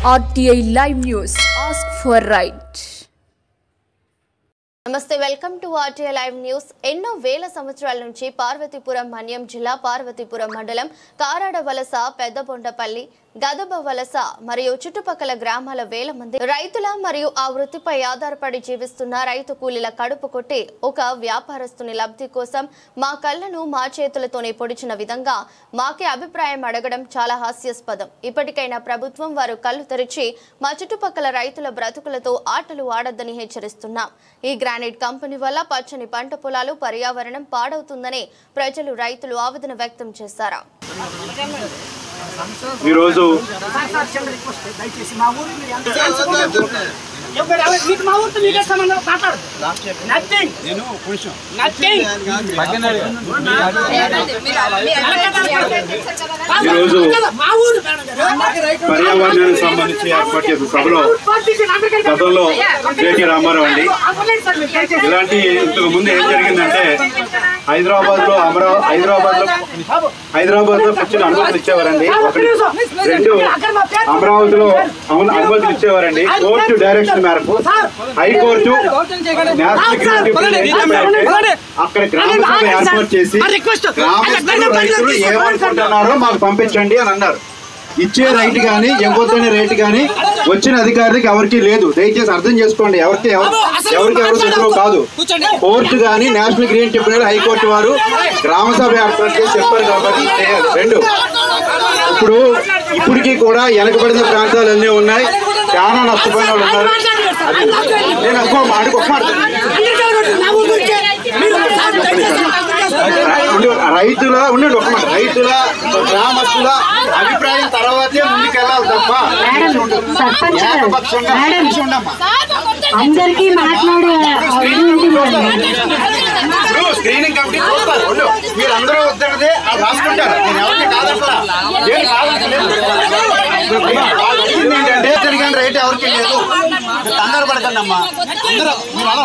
RTI Live News. Ask for right. నమస్తే, welcome to RTI Live News. ఎన్నో వేల సంవత్సరాల నుంచి పార్వతీపురం మన్యం జిల్లా పార్వతీపురం మండలం కారాడవలస, పెద్దబొండపల్లి, గదబవలస మరియు చుట్టుపక్కల గ్రామాల వేల మంది రైతుల మరియు ఆ వృత్తిపై ఆధారపడి జీవిస్తున్న రైతు కూలీల కడుపు కొట్టి ఒక వ్యాపారస్తుని లబ్ధి కోసం మా కళ్ళను మా చేతులతోనే పొడిచిన విధంగా మాకే అభిప్రాయం అడగడం చాలా హాస్యాస్పదం. ఇప్పటికైనా ప్రభుత్వం వారు కళ్ళు తెరిచి మా చుట్టుపక్కల రైతుల బ్రతుకులతో ఆటలు ఆడొద్దని హెచ్చరిస్తున్నాం. ఈ గ్రానైట్ కంపెనీ వల్ల పచ్చని పంట పొలాలు, పర్యావరణం పాడవుతుందని ప్రజలు, రైతులు ఆవేదన వ్యక్తం చేశారు. ఈరోజు పర్యావరణానికి సంబంధించి ఏర్పాటు చేసిన సభలో గతంలో జేటీ రామారావు అండి. ఇలాంటి ఇంతకు ముందు ఏం జరిగిందంటే హైదరాబాద్ లో కూర్చొని అనుమతులు ఇచ్చేవారండి. రెండు, అమరావతిలో అనుమతులు ఇచ్చేవారండి. కోర్టు డైరెక్షన్ మేరకు హైకోర్టు అక్కడ గ్రామ సభ ఏర్పాటు చేసి గ్రామస్తులు, రైతులు ఏమనుకుంటున్నారో మాకు పంపించండి అని అన్నారు. ఇచ్చే రైట్ కానీ ఇవ్వద్దనే రేటు కానీ వచ్చిన అధికారులకు ఎవరికి లేదు. దయచేసి అర్థం చేసుకోండి. ఎవరికి శత్రువు కాదు. కోర్టు కానీ నేషనల్ గ్రీన్ ట్రిబ్యునల్, హైకోర్టు వారు గ్రామ సభ ఏర్పాటు చేసి చెప్పారు కాబట్టి చేయాలి. రెండు, ఇప్పటికీ కూడా వెనకబడిన ప్రాంతాలు అన్నీ ఉన్నాయి. చాలా నష్టపోయిన వాళ్ళు ఉన్నారు. నేను ఒక మాట రైతుల గ్రామస్తుల అభిప్రాయం తర్వాతే ముందుకెళ్ళాలి తప్ప అందరికీ స్క్రీనింగ్ కమిటీ చూస్తారు. మీరందరూ వద్దన్నదే రాసుకుంటారు. నేను ఎవరికి కాదంటారా? ఏంటంటే జరిగిన రేట్ ఎవరికి లేదు. కంగారు పడకండి అమ్మా. అందరూ మీరు అలా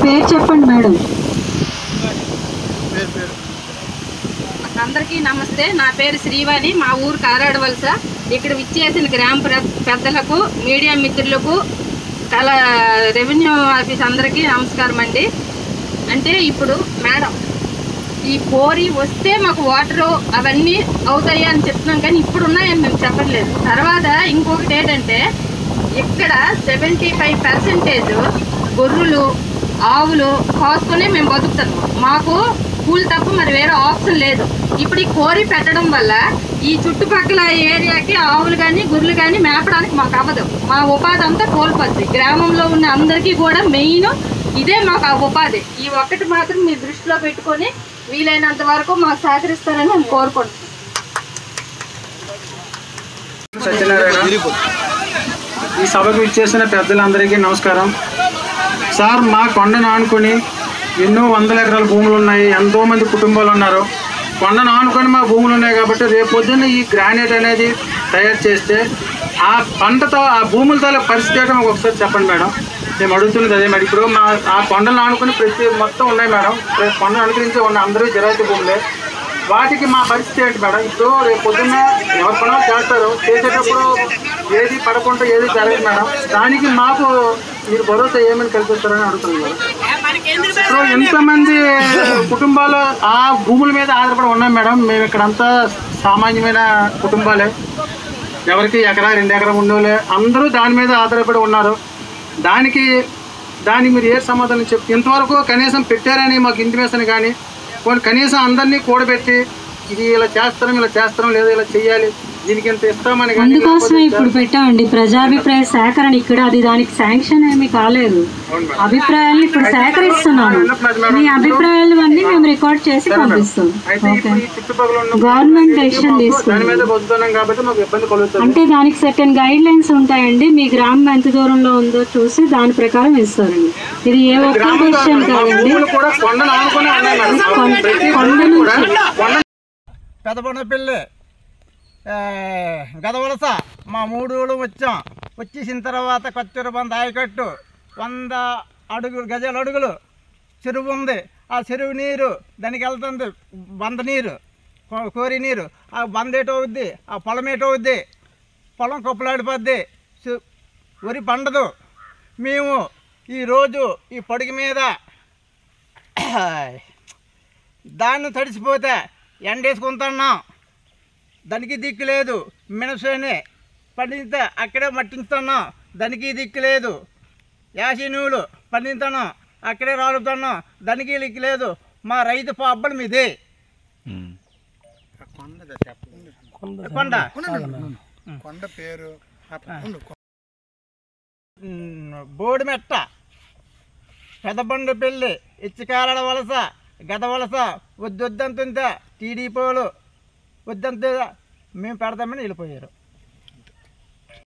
పేరు చెప్పండి మేడం. అందరికీ నమస్తే. నా పేరు శ్రీవాణి. మా ఊరు కారాడవలస. ఇక్కడ విచ్చేసిన గ్రామ పెద్దలకు, మీడియా మిత్రులకు, రెవెన్యూ ఆఫీస్ అందరికీ నమస్కారం అండి. అంటే ఇప్పుడు మేడం, ఈ కోరి వస్తే మాకు వాటరు అవన్నీ అవుతాయి అని చెప్తున్నాం, కానీ ఇప్పుడు ఉన్నాయని మేము చెప్పట్లేదు. తర్వాత ఇంకొకటి ఏంటంటే ఇక్కడ 75% గొర్రెలు, ఆవులు కాసుకొని మేము బతుకుతాము. మాకు కూలి తప్ప మరి వేరే ఆప్షన్ లేదు. ఇప్పుడు ఈ కోరి పెట్టడం వల్ల ఈ చుట్టుపక్కల ఏరియాకి ఆవులు కానీ గొర్రెలు కానీ మేపడానికి మాకు అవ్వదు. మా ఉపాధి అంతా కోల్పోద్ది. గ్రామంలో ఉన్న అందరికీ కూడా మెయిన్ ఇదే మాకు ఆ ఉపాధి. ఈ ఒక్కటి మాత్రం మీరు దృష్టిలో పెట్టుకొని వీలైనంత వరకు మాకు సహకరిస్తారని మేము కోరుకుంటున్నాం. ఈ సభకు ఇచ్చేసిన పెద్దలందరికీ నమస్కారం. సార్, మా కొండను ఆనుకొని ఎన్నో వందల ఎకరాల భూములు ఉన్నాయి. ఎంతోమంది కుటుంబాలు ఉన్నారు. కొండను ఆనుకొని మా భూములు ఉన్నాయి కాబట్టి రేపు పొద్దున్న ఈ గ్రానైట్ అనేది తయారు చేస్తే ఆ పంటతో ఆ భూములతో పరిస్థితి ఏంటో మాకు ఒకసారి చెప్పండి మేడం. మేము అడుగుతున్నది అదే మేడం. ఇప్పుడు ఆ కొండలను ఆనుకొని ప్రతి మొత్తం ఉన్నాయి మేడం. కొండను అనుకరించి ఉన్న అందరూ జిరాయితీ భూములే. వాటికి మా పరిస్థితి ఏంటి మేడం? ఇప్పుడు రేపు పొద్దున్న ఎవరి పనులు చేస్తారు, చేసేటప్పుడు ఏది పడకుండా ఏది జరగదు మేడం. దానికి మాకు మీరు భరోసా ఏమని కల్పిస్తారని అడుగుతున్నాం మేడం. ఇప్పుడు ఎంతమంది కుటుంబాలు ఆ భూముల మీద ఆధారపడి ఉన్నాయి మేడం. మేము ఇక్కడంతా సామాన్యమైన కుటుంబాలే. ఎవరికి ఎకరా 2 ఎకరా ఉండేవాళ్ళే. అందరూ దాని మీద ఆధారపడి ఉన్నారు. దానికి మీరు ఏ సమాధానం చెప్తే ఇంతవరకు కనీసం పెట్టారని మాకు ఇంటిమేషన్ కానీ కనీసం అందరినీ కూడబెట్టి ఇది ఇలా చేస్తాం లేదా ఇలా చేయాలి దీనికి ఎంత ఇస్తామని కానీ అందుకోసమే ఇప్పుడు పెట్టామండి ప్రజాభిప్రాయ సేకరణ ఇక్కడ. అది దానికి శాంక్షన్ ఏమీ కాలేదు. అభిప్రాయాలు ఇప్పుడు సేకరిస్తున్నాము. మీ అభిప్రాయాలు అన్ని మేము రికార్డ్ చేసి పంపిస్తాం. గవర్నమెంట్ డెసిషన్ తీసుకుంటాం. అంటే దానికి సర్టెన్ గైడ్ లైన్స్ ఉంటాయండి. మీ గ్రామం ఎంత దూరంలో ఉందో చూసి దాని ప్రకారం ఇస్తారండి. ఇది ఏ ఒక్క డెసిషన్ కాదండి. పెదబొండపల్లి గదవలస మా 3 ఊళ్ళు వచ్చాం. వచ్చేసిన తర్వాత కొత్తూరు బంద ఆయకట్టు 100 గజాల అడుగులు చెరువు ఉంది. ఆ చెరువు నీరు దానికి వెళ్తుంది. బంద నీరు, కోరి నీరు. ఆ బంద ఏటో అవుద్ది, ఆ పొలం ఏటో అవుద్ది. పొలం కొప్పలాడిపోద్ది, వరి పండదు. మేము ఈరోజు ఈ పొడిగి మీద దాన్ని తడిసిపోతే ఎండేసుకుంటున్నాం. దానికి దిక్కు లేదు. మినసని పండితే అక్కడే మట్టించుతున్నాం. దానికి దిక్కు లేదు. యాసి నువ్వులు పండిస్తున్నాం, అక్కడే రాలుతున్నాం. దానికి దిక్కు లేదు. మా రైతు పబ్బలు మీది కొండ పేరు బోడిమెట్ట, పెదబొండపల్లి, ఇచ్చికారడ వలస, గదవలస. వద్దంత టీడీపీలు వద్దంత మేము పెడతామని వెళ్ళిపోయారు.